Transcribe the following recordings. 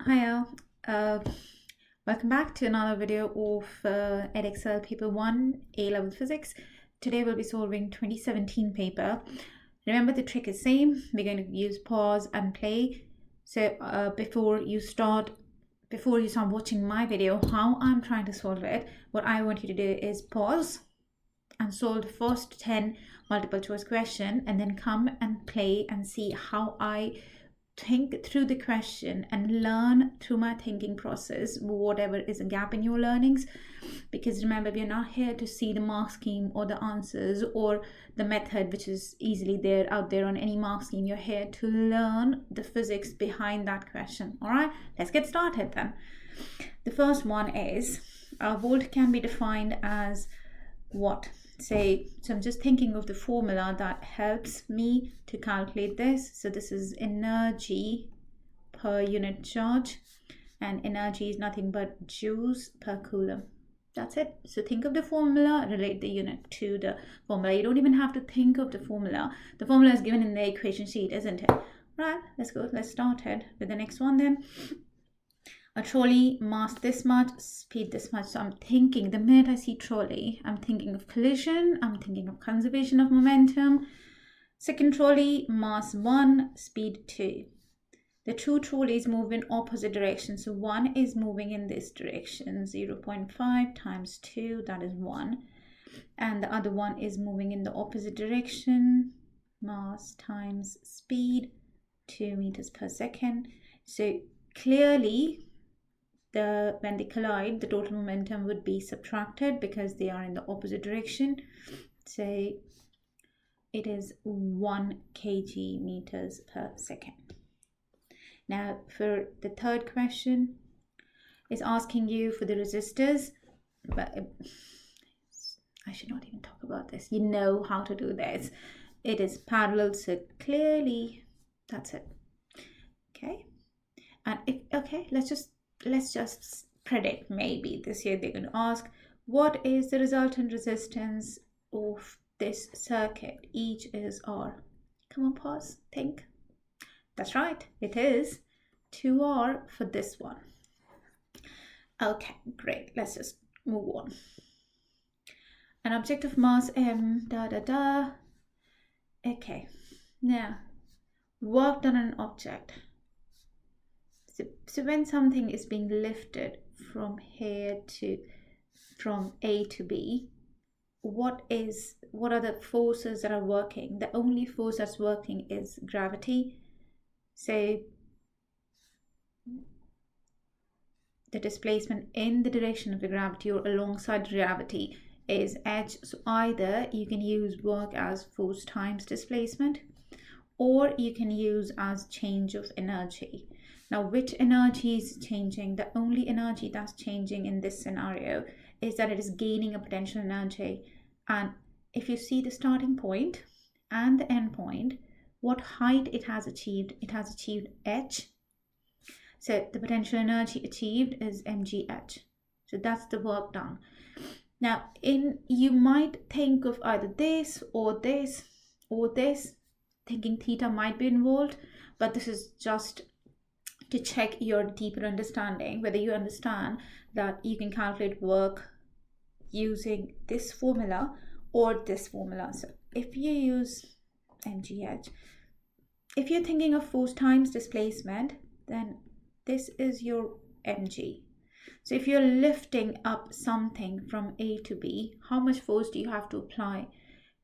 Hi all, uh, welcome back to another video of Edexcel paper 1 A-level physics. Today we'll be solving 2017 paper. Remember the trick is same. We're going to use pause and play. So before you start watching my video, how I'm trying to solve it, what I want you to do is pause and solve the first 10 multiple choice question and then come and play and see how I think through the question and learn through my thinking process whatever is a gap in your learnings. Because remember, we're not here to see the mark scheme or the answers or the method which is easily there out there on any mark scheme. You're here to learn the physics behind that question. All right, let's get started then. The first one is a volt can be defined as what? So I'm just thinking of the formula that helps me to calculate this. So this is energy per unit charge, and energy is nothing but joules per coulomb. That's it. So think of the formula, relate the unit to the formula. You don't even have to think of the formula. The formula is given in the equation sheet, isn't it? Right, let's start it with the next one then. A trolley, mass this much, speed this much. So I'm thinking, the minute I see trolley, I'm thinking of collision, I'm thinking of conservation of momentum. Second trolley, mass 1, speed 2. The two trolleys move in opposite directions. So one is moving in this direction, 0.5 times 2, that is 1. And the other one is moving in the opposite direction, mass times speed, 2 meters per second. So clearly, when they collide, the total momentum would be subtracted because they are in the opposite direction. So it is 1 kg meters per second. Now for the third question, is asking you for the resistors, but I should not even talk about this. You know how to do this. It is parallel, so clearly that's it. Okay, and let's just predict. Maybe this year they're going to ask, what is the resultant resistance of this circuit? Each is R. Come on, pause, think. That's right, it is 2R for this one. Okay, great. Let's just move on. An object of mass m, Okay, now work done on an object. So when something is being lifted from A to B, what are the forces that are working? The only force that's working is gravity. So the displacement in the direction of the gravity or alongside gravity is h. So either you can use work as force times displacement, or you can use as change of energy. Now, which energy is changing? The only energy that's changing in this scenario is that it is gaining a potential energy. And if you see the starting point and the end point, what height it has achieved h. So the potential energy achieved is mgh. So that's the work done. Now, you might think of either this or this or this, thinking theta might be involved, but this is just to check your deeper understanding, whether you understand that you can calculate work using this formula or this formula. So if you use mgh, if you're thinking of force times displacement, then this is your mg. So if you're lifting up something from A to B, how much force do you have to apply?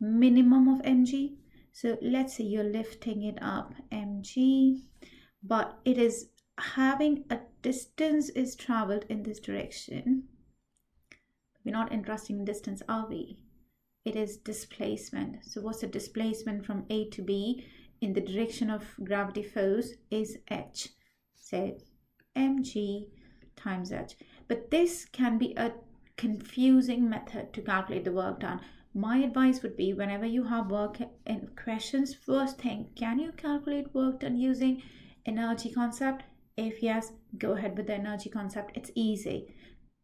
Minimum of mg. So let's say you're lifting it up mg, but it is having a distance is traveled in this direction. We're not interested in distance, are we? It is displacement. So what's the displacement from A to B in the direction of gravity force is h. So mg times h. But this can be a confusing method to calculate the work done. My advice would be, whenever you have work in questions, first think, can you calculate work done using energy concept? If yes, go ahead with the energy concept. It's easy.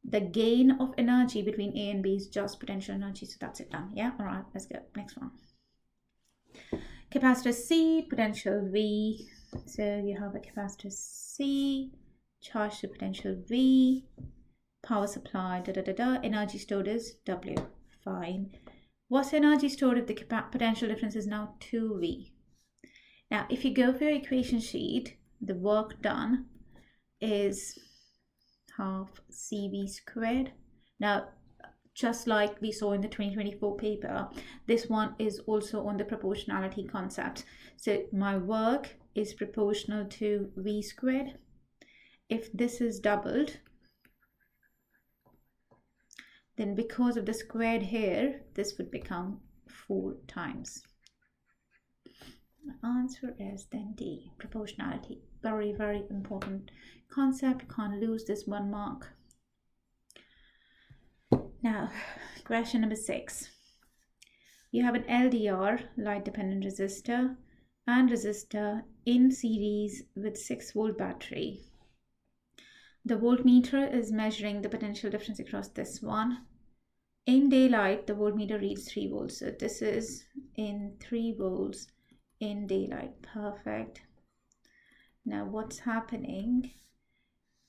The gain of energy between A and B is just potential energy. So that's it, done. Yeah, all right, let's go. Next one. Capacitor C, potential V. So you have a capacitor C, charge to potential V, power supply, energy stored is W. Fine. What's energy stored if the potential difference is now 2V? Now, if you go for your equation sheet, the work done is half CV squared. Now, just like we saw in the 2024 paper, this one is also on the proportionality concept. So my work is proportional to V squared. If this is doubled, then because of the squared here, this would become 4 times. The answer is then D, proportionality. Very, very important concept. You can't lose this 1 mark. Now, question number 6. You have an LDR, light dependent resistor, and resistor in series with 6-volt battery. The voltmeter is measuring the potential difference across this one. In daylight, the voltmeter reads 3 volts. So this is in 3 volts in daylight. Perfect. Now what's happening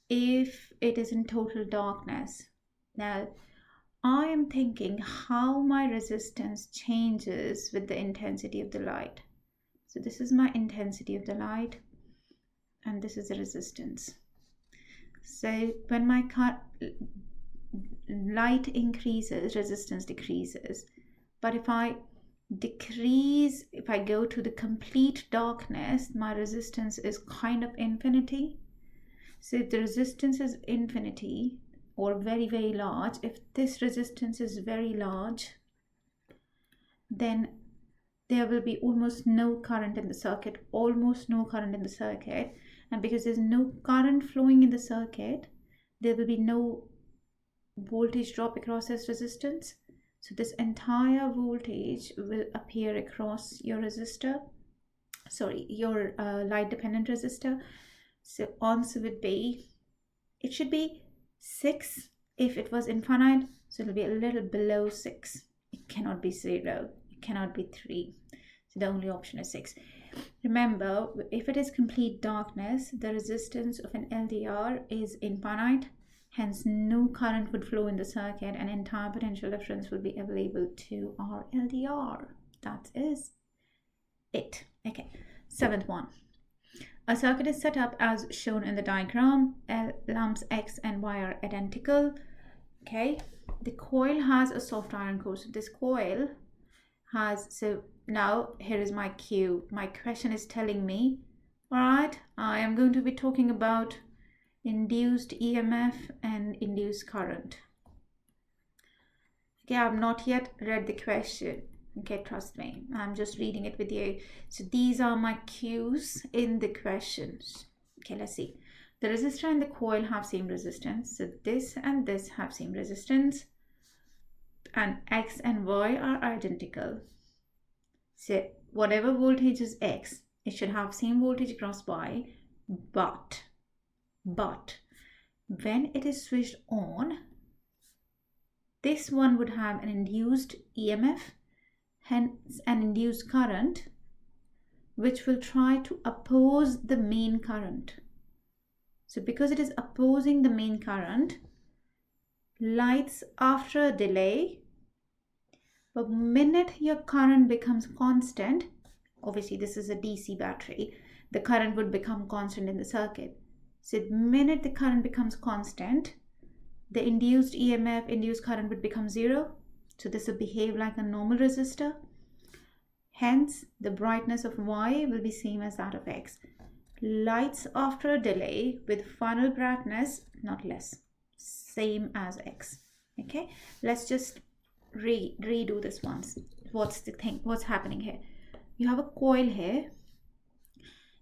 if it is in total darkness? Now I am thinking how my resistance changes with the intensity of the light. So this is my intensity of the light and this is the resistance. So when my light increases, resistance decreases. But if I go to the complete darkness, my resistance is kind of infinity. So if the resistance is infinity or very, very large, if this resistance is very large, then there will be almost no current in the circuit, And because there's no current flowing in the circuit, there will be no voltage drop across this resistance. So this entire voltage will appear across your resistor, your light dependent resistor. So answer would be, it should be 6 if it was infinite, so it'll be a little below 6. It cannot be 0, it cannot be 3. So the only option is 6. Remember, if it is complete darkness, the resistance of an LDR is infinite. Hence, no current would flow in the circuit and entire potential difference will be available to our LDR. That is it. Okay, 7th one. A circuit is set up as shown in the diagram. Lamps X and Y are identical. Okay, the coil has a soft iron core. So this coil has, so now here is my cue. My question is telling me, all right, I am going to be talking about induced EMF and induced current. Okay, I've not yet read the question. Okay, trust me, I'm just reading it with you. So these are my cues in the questions. Okay, let's see. The resistor and the coil have same resistance. So this and this have same resistance. And X and Y are identical. So whatever voltage is X, it should have same voltage across Y. But when it is switched on, this one would have an induced EMF, hence an induced current, which will try to oppose the main current. So because it is opposing the main current, lights after a delay, but minute your current becomes constant, obviously this is a DC battery, the current would become constant in the circuit. So the minute the current becomes constant, the induced EMF, induced current would become 0. So this will behave like a normal resistor. Hence, the brightness of Y will be same as that of X. Lights after a delay with final brightness, not less, same as X. Okay, let's just redo this once. What's happening here? You have a coil here.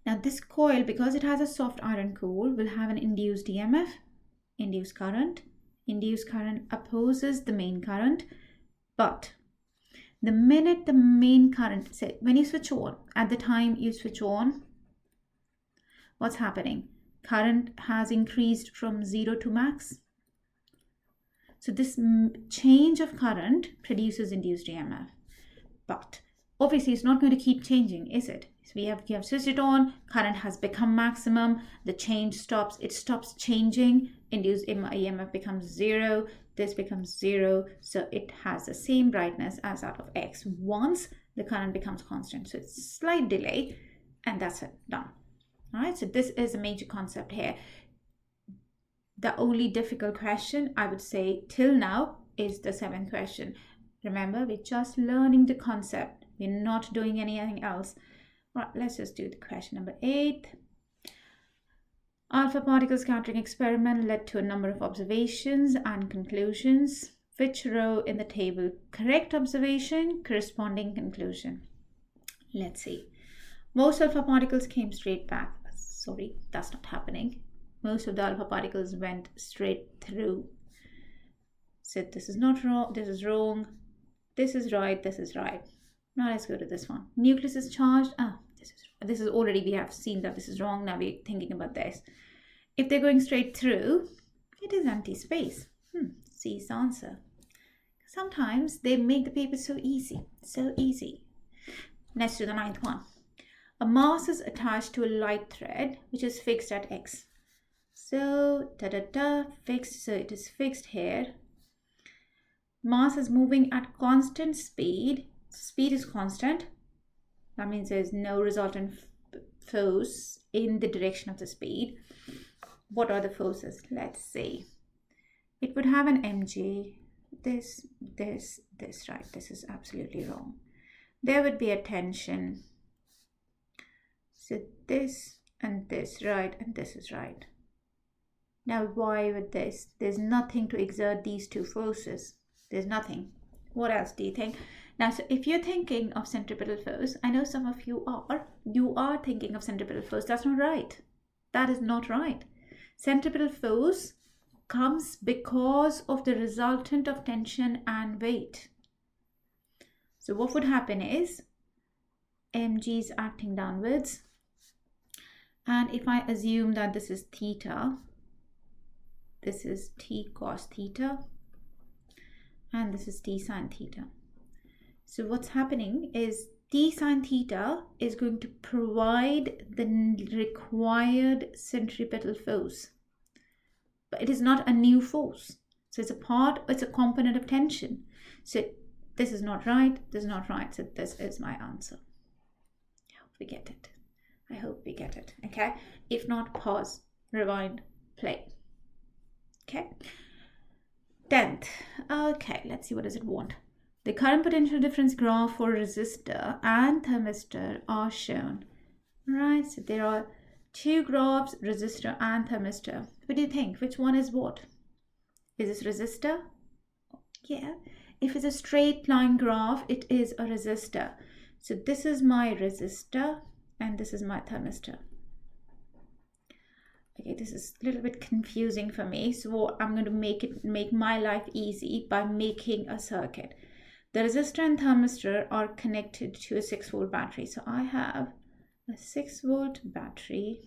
Now this coil, because it has a soft iron core, will have an induced EMF, induced current. Induced current opposes the main current, but the minute the main current, say when you switch on, at the time you switch on, what's happening? Current has increased from 0 to max. So this change of current produces induced EMF. But obviously it's not going to keep changing, is it? So you have switched it on, current has become maximum, the change stops, it stops changing, induced EMF becomes 0, this becomes 0, so it has the same brightness as that of X once the current becomes constant. So it's a slight delay, and that's it, done. All right, so this is a major concept here. The only difficult question I would say till now is the 7th question. Remember, we're just learning the concept. We're not doing anything else. Right, let's just do the question number 8. Alpha particle scattering experiment led to a number of observations and conclusions. Which row in the table? Correct observation, corresponding conclusion. Let's see. Most alpha particles came straight back. Sorry, that's not happening. Most of the alpha particles went straight through. So this is not wrong, this is wrong, this is right, this is right. Now let's go to this one. Nucleus is charged. This is already, we have seen that this is wrong. Now we're thinking about this. If they're going straight through, it is empty space. C is the answer. Sometimes they make the paper so easy, so easy. Next to the 9th one. A mass is attached to a light thread which is fixed at X. So fixed, so it is fixed here. Mass is moving at constant speed. Speed is constant. That means there's no resultant force in the direction of the speed. What are the forces? Let's see. It would have an mg. This, right? This is absolutely wrong. There would be a tension. So this and this, right? And this is right. Now, why would this? There's nothing to exert these two forces. There's nothing. What else do you think? Now, so if you're thinking of centripetal force, I know some of you are thinking of centripetal force. That's not right. That is not right. Centripetal force comes because of the resultant of tension and weight. So what would happen is mg is acting downwards. And if I assume that this is theta, this is t cos theta, and this is t sine theta. So what's happening is t sine theta is going to provide the required centripetal force. But it is not a new force. So it's a component of tension. So this is not right, this is not right. So this is my answer. I hope we get it. I hope we get it. Okay. If not, pause, rewind, play. Okay. 10th. Okay, let's see, what does it want? The current potential difference graph for resistor and thermistor are shown. Right, so there are two graphs, resistor and thermistor. What do you think? Which one is what? Is this resistor? Yeah. If it's a straight line graph, it is a resistor. So this is my resistor and this is my thermistor. Okay, this is a little bit confusing for me. So I'm going to make my life easy by making a circuit. The resistor and thermistor are connected to a 6-volt battery. So I have a 6-volt battery.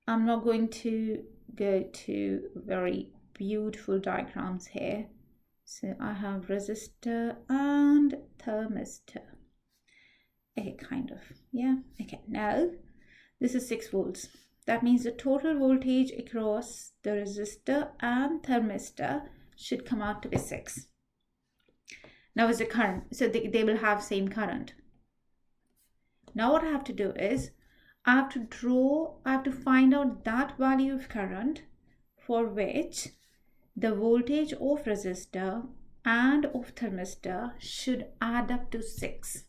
I'm not going to go to very beautiful diagrams here. So I have resistor and thermistor. Okay, kind of. Yeah. Okay, now this is 6 volts. That means the total voltage across the resistor and thermistor should come out to be 6. Now is the current. So they will have same current. Now what I have to do is I have to find out that value of current for which the voltage of resistor and of thermistor should add up to 6.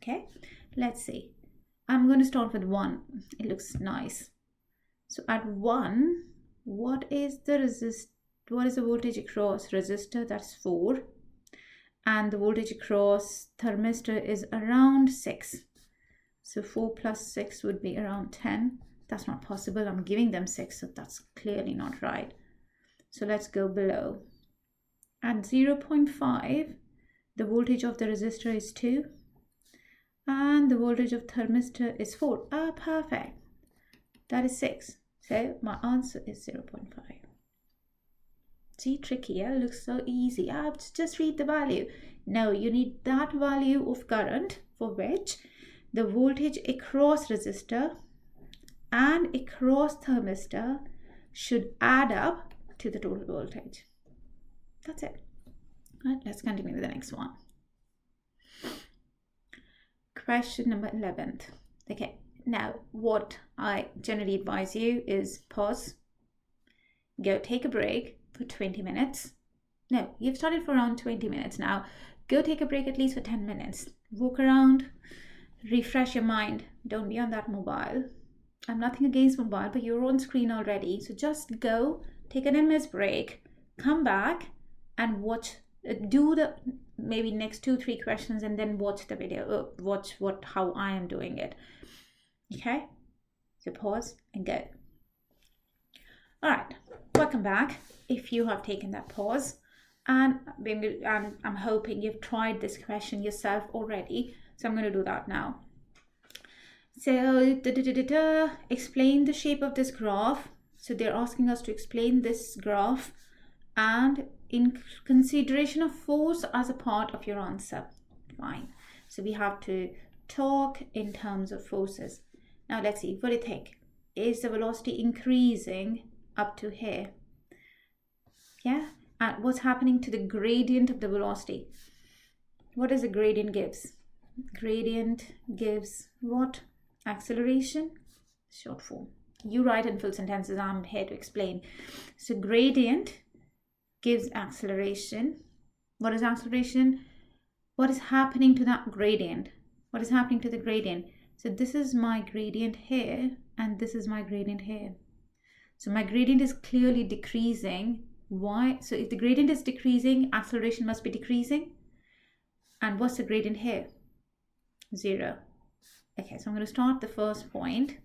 Okay, let's see. I'm going to start with 1. It looks nice. So at 1, what is the voltage across resistor? That's 4. And the voltage across thermistor is around 6. So 4 plus 6 would be around 10. That's not possible. I'm giving them 6, so that's clearly not right. So let's go below. At 0.5, the voltage of the resistor is 2. And the voltage of thermistor is 4. Ah, perfect. That is 6. So my answer is 0.5. See, tricky, yeah? Looks so easy. Just read the value. No, you need that value of current for which the voltage across resistor and across thermistor should add up to the total voltage. That's it. Right, let's continue with the next one. Question number 11. Okay, now what I generally advise you is pause, go take a break for 20 minutes. No, you've started for around 20 minutes now. Go take a break at least for 10 minutes. Walk around, refresh your mind. Don't be on that mobile. I'm nothing against mobile, but you're on screen already. So just go, take an 10 minutes break, come back and watch, do the maybe next 2-3 questions and then watch the video, watch how I am doing it. Okay, so pause and go. All right, welcome back. If you have taken that pause, and I'm hoping you've tried this question yourself already, so I'm going to do that now. So explain the shape of this graph. So they're asking us to explain this graph and in consideration of force as a part of your answer. Fine. So we have to talk in terms of forces. Now let's see, what do you think? Is the velocity increasing up to here? Yeah. And what's happening to the gradient of the velocity? What does the gradient gives? Gradient gives what? Acceleration, short form. You write in full sentences, I'm here to explain. So gradient gives acceleration. What is acceleration? What is happening to that gradient? What is happening to the gradient? So this is my gradient here and this is my gradient here. So my gradient is clearly decreasing. Why? So if the gradient is decreasing, acceleration must be decreasing. And what's the gradient here? 0. Okay, so I'm going to start the first point.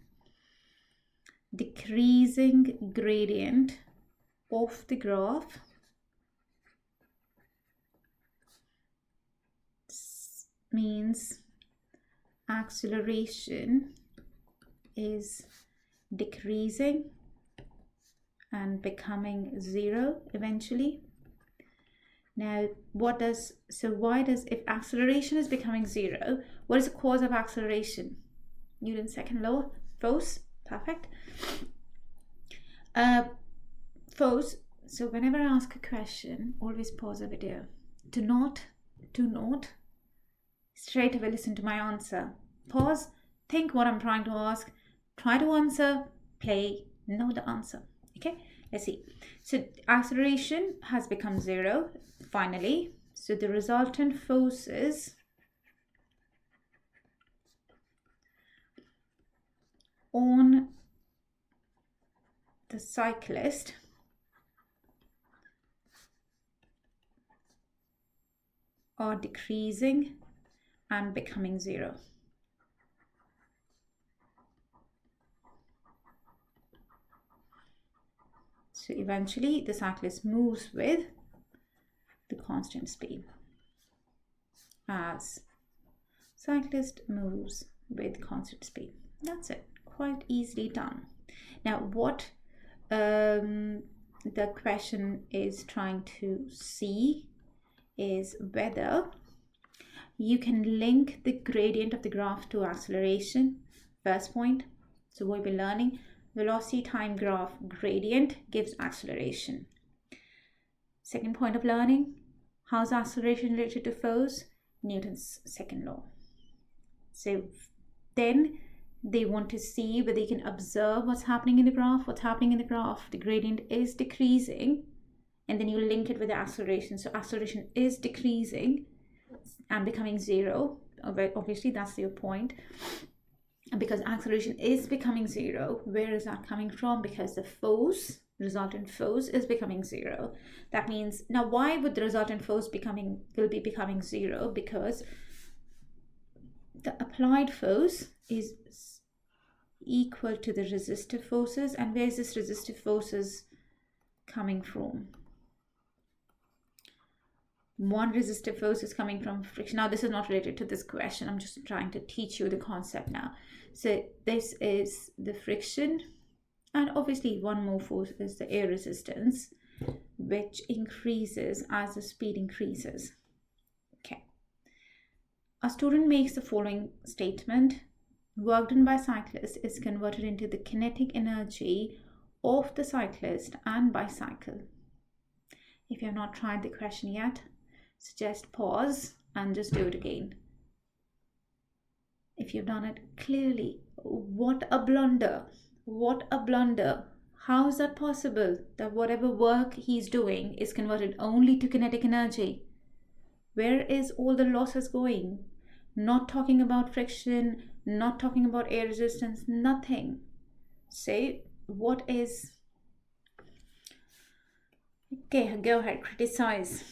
Decreasing gradient of the graph means acceleration is decreasing and becoming 0 eventually. Now, if acceleration is becoming 0, what is the cause of acceleration? Newton's second law, force, perfect. Force, so whenever I ask a question, always pause the video. Do not straight away listen to my answer. Pause, think what I'm trying to ask, try to answer, play, know the answer. Okay, let's see. So acceleration has become 0 finally. So the resultant forces on the cyclist are decreasing and becoming 0. So eventually the cyclist moves with the constant speed. As cyclist moves with constant speed. That's it. Quite easily done. Now what the question is trying to see is whether you can link the gradient of the graph to acceleration. First point. So what we're learning, velocity time graph gradient gives acceleration. Second point of learning, how's acceleration related to force? Newton's second law. So then they want to see whether they can observe what's happening in the graph. What's happening in the graph? The gradient is decreasing, and then you link it with the acceleration. So acceleration is decreasing and becoming 0. Obviously, that's your point. And because acceleration is becoming 0, where is that coming from? Because the force, resultant force, is becoming 0. That means, now why would the resultant force will be becoming 0? Because the applied force is equal to the resistive forces. And where is this resistive forces coming from? One resistive force is coming from friction. Now this is not related to this question. I'm just trying to teach you the concept now. So this is the friction, and obviously one more force is the air resistance, which increases as the speed increases. Okay. A student makes the following statement: work done by cyclist is converted into the kinetic energy of the cyclist and bicycle. If you have not tried the question yet, suggest pause and just do it again. If you've done it clearly, what a blunder! What a blunder! How is that possible that whatever work he's doing is converted only to kinetic energy? Where is all the losses going? Not talking about friction, not talking about air resistance, nothing. So, what is... Okay, go ahead, criticize.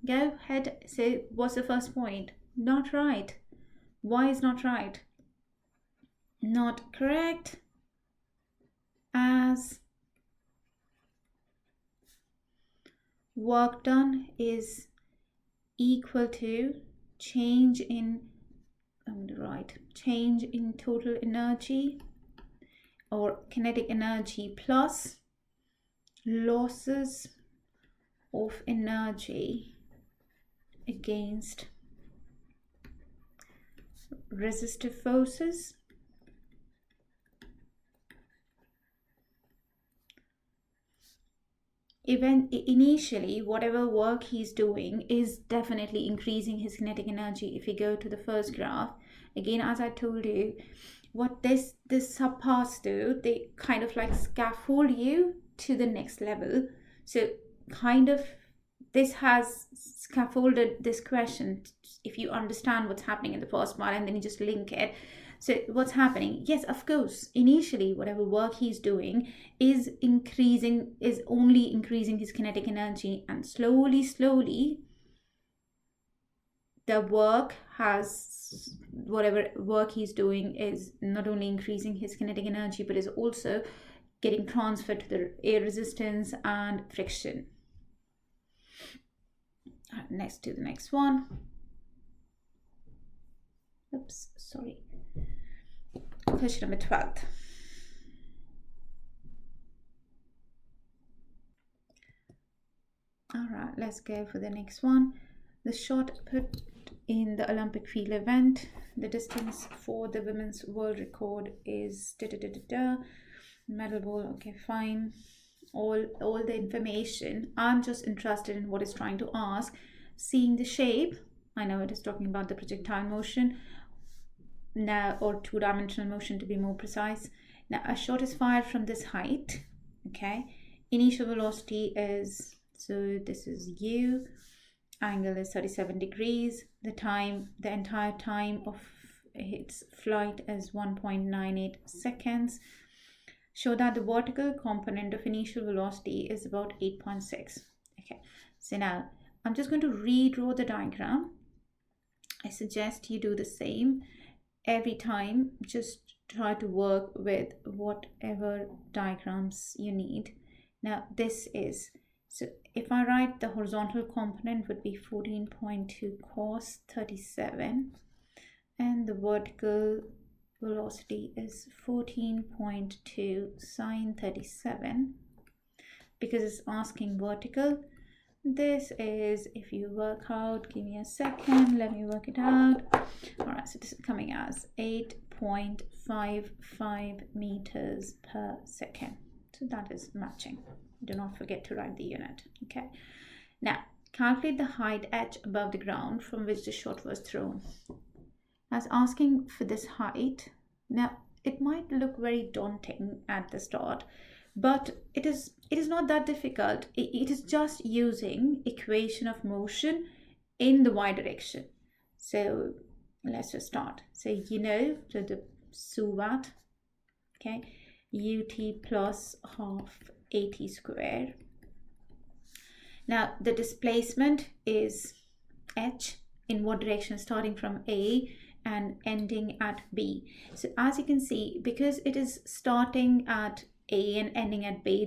Go ahead, say what's the first point? Not right. Why is not right? Not correct. As work done is equal to change in, I'm going to write change in total energy or kinetic energy plus losses of energy against resistive forces initially whatever work he's doing is definitely increasing his kinetic energy. If you go to the first graph again, as I told you, what this subparts do, they kind of like scaffold you to the next level. So kind of this has scaffolded this question if you understand what's happening in the first part, and then you just link it. So what's happening? Yes, of course, initially whatever work he's doing is only increasing his kinetic energy, and slowly the whatever work he's doing is not only increasing his kinetic energy but is also getting transferred to the air resistance and friction. Next to the next one. Oops, sorry. Question number 12. All right, let's go for the next one. The shot put in the Olympic field event, the distance for the women's world record is medal ball. Okay, fine. All the information. I'm just interested in what it's trying to ask. Seeing the shape, I know it is talking about the projectile motion now, or two-dimensional motion to be more precise. Now a shot is fired from this height. Okay, initial velocity is, so this is u, angle is 37 degrees, the entire time of its flight is 1.98 seconds. Show that the vertical component of initial velocity is about 8.6. Okay, so now I'm just going to redraw the diagram. I suggest you do the same every time. Just try to work with whatever diagrams you need. Now this is, so if I write the horizontal component would be 14.2 cos 37, and the vertical velocity is 14.2 sine 37. Because it's asking vertical, this is, if you work out, give me a second, let me work it out. All right, so this is coming as 8.55 meters per second. So that is matching. Do not forget to write the unit. Okay, now calculate the height h above the ground from which the shot was thrown. As asking for this height. Now it might look very daunting at the start, but it is not that difficult. It is just using equation of motion in the y direction. So let's just start. So so the suvat, okay, ut plus half at square. Now the displacement is h in what direction, starting from A and ending at B. So as you can see, because it is starting at A and ending at B,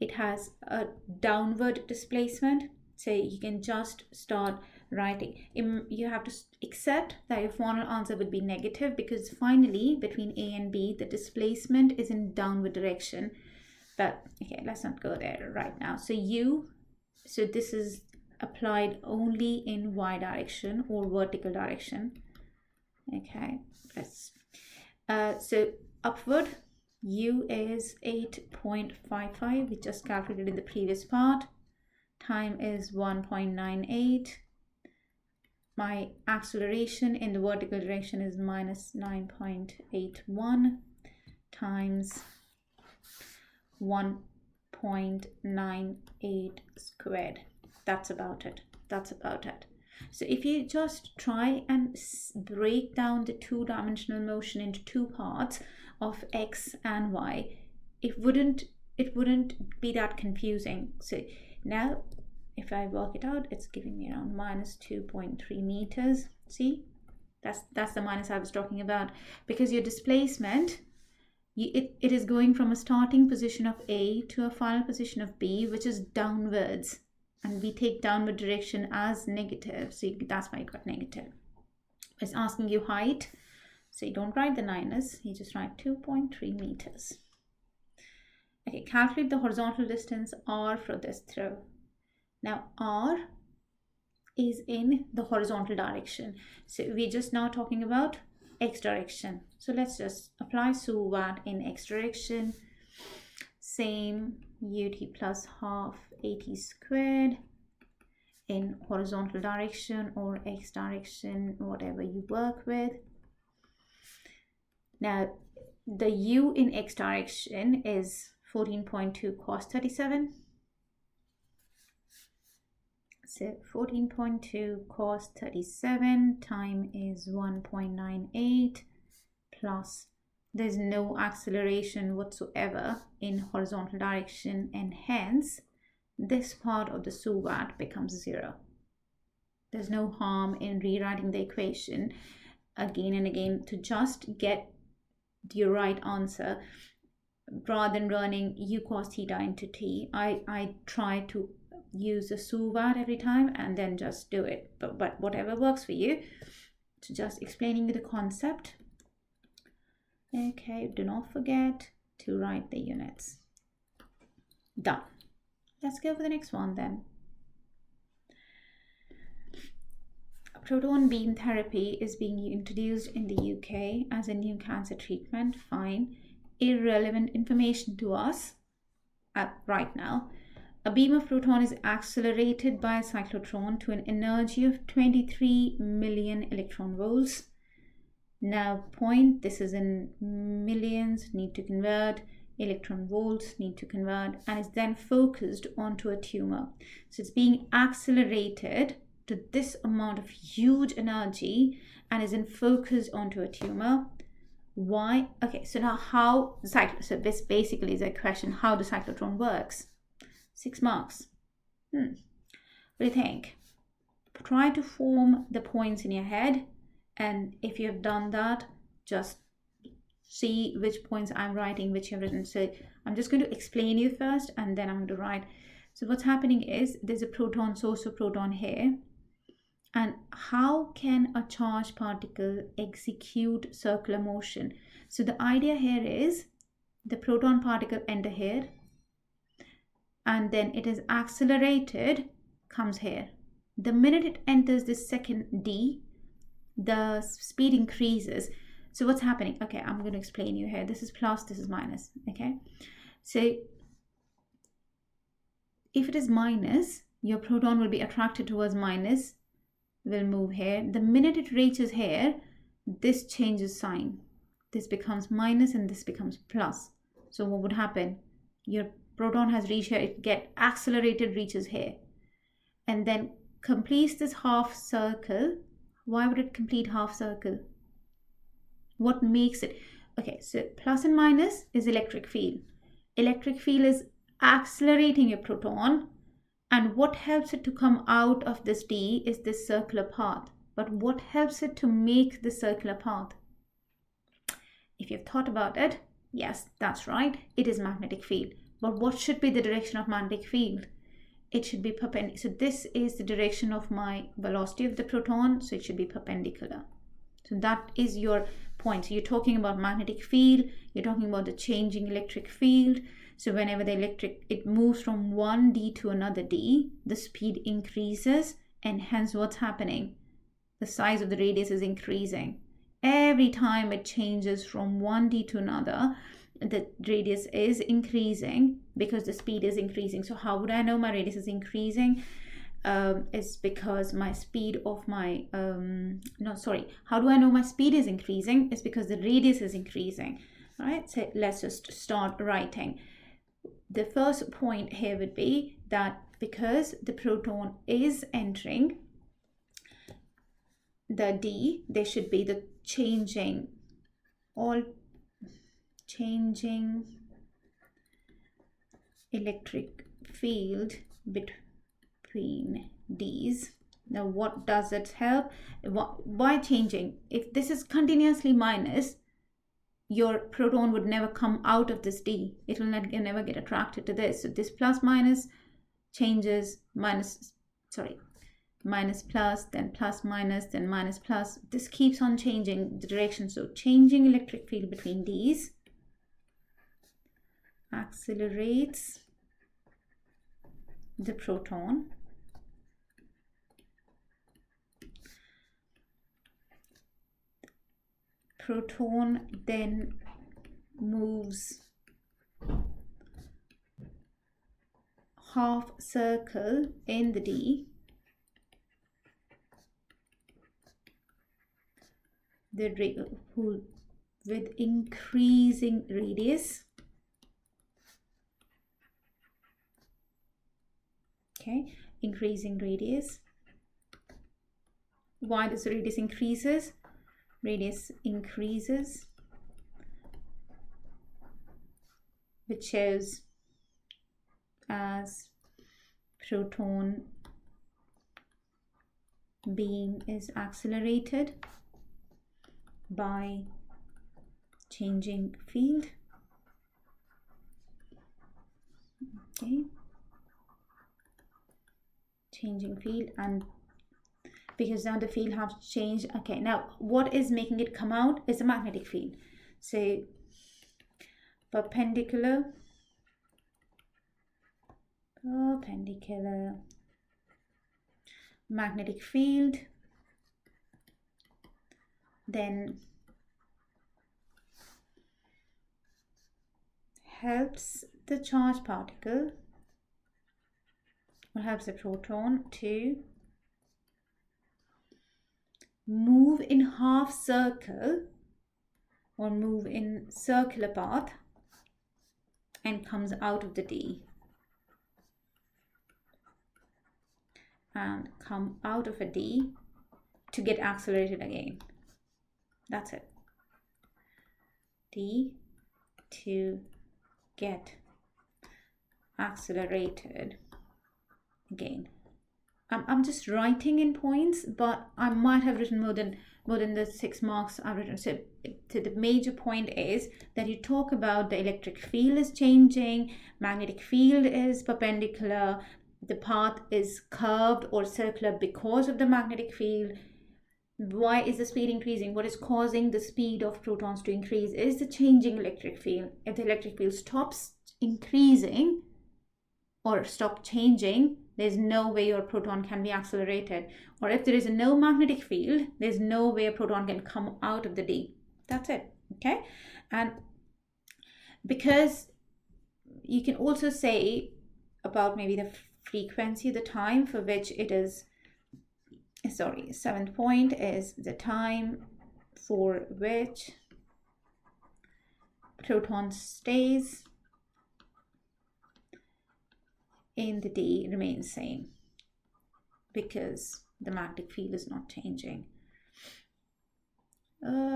it has a downward displacement. So you can just start writing. You have to accept that your final answer would be negative, because finally between A and B the displacement is in downward direction. But okay, let's not go there right now. So this is applied only in y direction or vertical direction. Okay, so upward, u is 8.55, we just calculated in the previous part. Time is 1.98. My acceleration in the vertical direction is minus 9.81 times 1.98 squared. That's about it. So if you just try and break down the two-dimensional motion into two parts of x and y, it wouldn't be that confusing. So now if I work it out, it's giving me around minus 2.3 meters. See, that's the minus I was talking about, because your displacement, it is going from a starting position of A to a final position of B, which is downwards, and we take downward direction as negative, so that's why it got negative. It's asking you height, so you don't write the minus, you just write 2.3 meters. Okay, calculate the horizontal distance r for this throw. Now r is in the horizontal direction, so we're just now talking about x direction. So let's just apply SUVAT in x direction. Same, ut plus half at squared in horizontal direction or x direction, whatever you work with. Now the u in x direction is 14.2 cos 37. So 14.2 cos 37, time is 1.98 plus, there's no acceleration whatsoever in horizontal direction, and hence this part of the SUVAT becomes 0. There's no harm in rewriting the equation again and again to just get your right answer, rather than running u cos theta into t. I try to use the SUVAT every time and then just do it, but whatever works for you. So just explaining the concept. Okay, do not forget to write the units. Done. Let's go for the next one then. Proton beam therapy is being introduced in the UK as a new cancer treatment. Fine. Irrelevant information to us right now. A beam of proton is accelerated by a cyclotron to an energy of 23 million electron volts. Now this is in millions, need to convert, electron volts need to convert, and is then focused onto a tumor. So it's being accelerated to this amount of huge energy and is then focused onto a tumor. Why? Okay, so now so this basically is a question, how the cyclotron works. 6 marks. What do you think? Try to form the points in your head, and if you have done that, just see which points I'm writing, which you've written. So I'm just going to explain you first, and then I'm going to write. So what's happening is there's a proton, source of proton here, and how can a charged particle execute circular motion? So the idea here is the proton particle enter here, and then it is accelerated, comes here. The minute it enters this second D, the speed increases. So what's happening? Okay, I'm going to explain you here. This is plus, this is minus. Okay, so if it is minus, your proton will be attracted towards minus, will move here. The minute it reaches here, this changes sign. This becomes minus and this becomes plus. So what would happen? Your proton has reached here, it get accelerated, reaches here, and then completes this half circle. Why would it complete half circle? What makes it? Okay, so plus and minus is electric field. Electric field is accelerating your proton, and what helps it to come out of this D is this circular path. But what helps it to make the circular path? If you've thought about it, yes, that's right, it is magnetic field. But what should be the direction of magnetic field? It should be perpendicular. So this is the direction of my velocity of the proton, so it should be perpendicular. So that is your point. So you're talking about magnetic field, you're talking about the changing electric field. So whenever it moves from one D to another D, the speed increases, and hence what's happening? The size of the radius is increasing. Every time it changes from one D to another, the radius is increasing because the speed is increasing. So how would I know my radius is increasing? Is because my speed of my how do I know my speed is increasing? It's because the radius is increasing. All right, so let's just start writing. The first point here would be that because the proton is entering the D, there should be the changing electric field between D's. Now what does it help? Why changing? If this is continuously minus, your proton would never come out of this D. It will never get attracted to this. So this plus minus changes minus plus, then plus minus, then minus plus. This keeps on changing the direction. So changing electric field between D's accelerates the proton. Proton then moves half circle in the D. With increasing radius. Okay, increasing radius. Why does the radius increases? Radius increases, which shows as proton beam is accelerated by changing field. Okay, changing field, and because now the field has changed. Okay, now what is making it come out is the magnetic field. So perpendicular magnetic field then helps the charged particle, or helps the proton to move in half circle or move in circular path and comes out of the D and come out of a D to get accelerated again. That's it. D to get accelerated again. I'm just writing in points, but I might have written more than the 6 marks I've written. So the major point is that you talk about the electric field is changing, magnetic field is perpendicular, the path is curved or circular because of the magnetic field. Why is the speed increasing? What is causing the speed of protons to increase is the changing electric field. If the electric field stops increasing or stop changing, there's no way your proton can be accelerated. Or if there is no magnetic field, there's no way a proton can come out of the D. That's it. Okay. And because you can also say about maybe the frequency, the time for which it is, seventh point is the time for which proton stays in the D remains same because the magnetic field is not changing.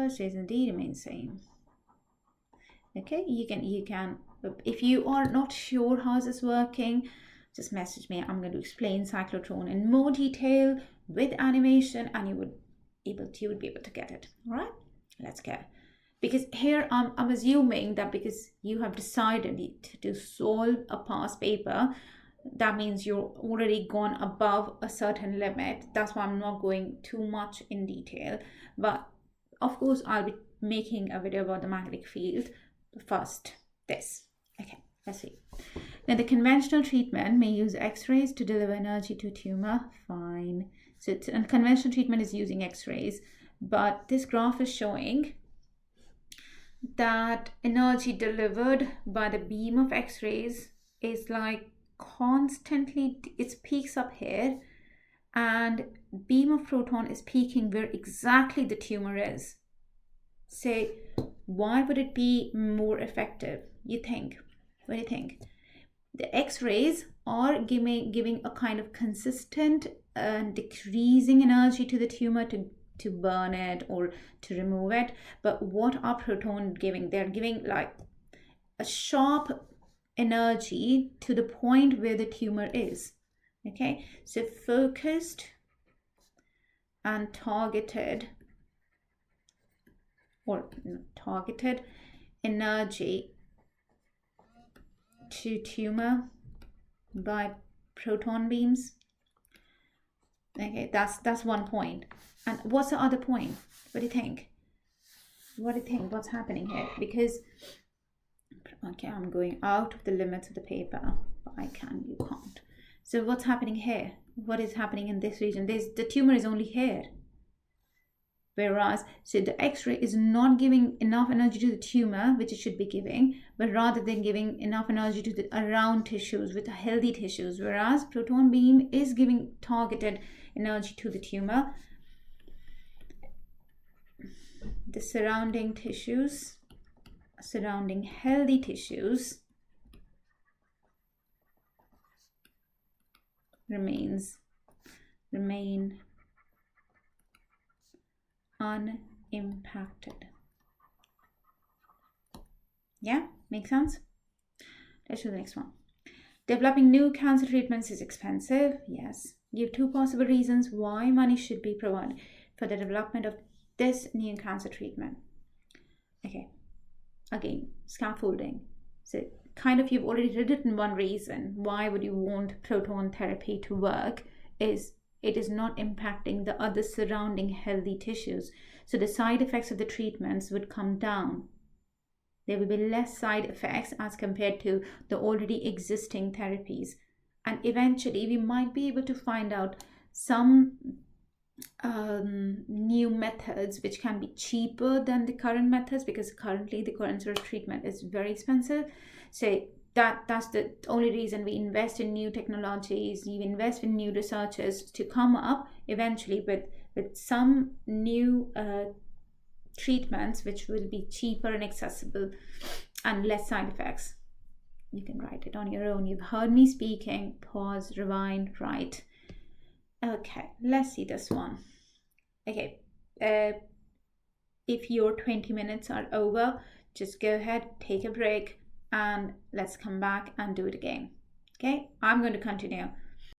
Stays in the D remains same. Okay, you can if you are not sure how this is working, just message me. I'm going to explain cyclotron in more detail with animation, and you would be able to get it. All right, let's go. Because here I'm assuming that because you have decided to solve a past paper, that means you're already gone above a certain limit. That's why I'm not going too much in detail. But Of course, I'll be making a video about the magnetic field. First, this. Okay, let's see. Now, the conventional treatment may use X-rays to deliver energy to a tumor. Fine. So, conventional treatment is using X-rays, but this graph is showing that energy delivered by the beam of X-rays is like constantly, it peaks up here, and beam of proton is peaking where exactly the tumor is. So why would it be more effective, you think? What do you think? The X-rays are giving a kind of consistent decreasing energy to the tumor to burn it or to remove it. But what are proton giving? They're giving like a sharp energy to the point where the tumor is. Okay, so focused and targeted, or targeted energy to tumor by proton beams. Okay, that's one point. And what's the other point? What do you think? What do you think? What's happening here? Because, okay, I'm going out of the limits of the paper. I can, you can't. So what's happening here? What is happening in this region? The tumor is only here. Whereas, so the X-ray is not giving enough energy to the tumor, which it should be giving, but rather than giving enough energy to the around tissues, with the healthy tissues. Whereas proton beam is giving targeted energy to the tumor. The surrounding tissues, surrounding healthy tissues, remain unimpacted. Yeah, makes sense? Let's do the next one. Developing new cancer treatments is expensive. Yes. Give 2 possible reasons why money should be provided for the development of this new cancer treatment. Okay. Again, scaffolding. So kind of you've already written one reason why would you want proton therapy to work is it is not impacting the other surrounding healthy tissues. So the side effects of the treatments would come down. There will be less side effects as compared to the already existing therapies. And eventually we might be able to find out some new methods which can be cheaper than the current methods, because currently the current sort of treatment is very expensive. So that's the only reason we invest in new technologies, we invest in new researchers to come up eventually with some new treatments which will be cheaper and accessible and less side effects. You can write it on your own. You've heard me speaking. Pause, rewind, write. Okay, let's see this one. Okay, if your 20 minutes are over, just go ahead, take a break, and let's come back and do it again. Okay, I'm going to continue.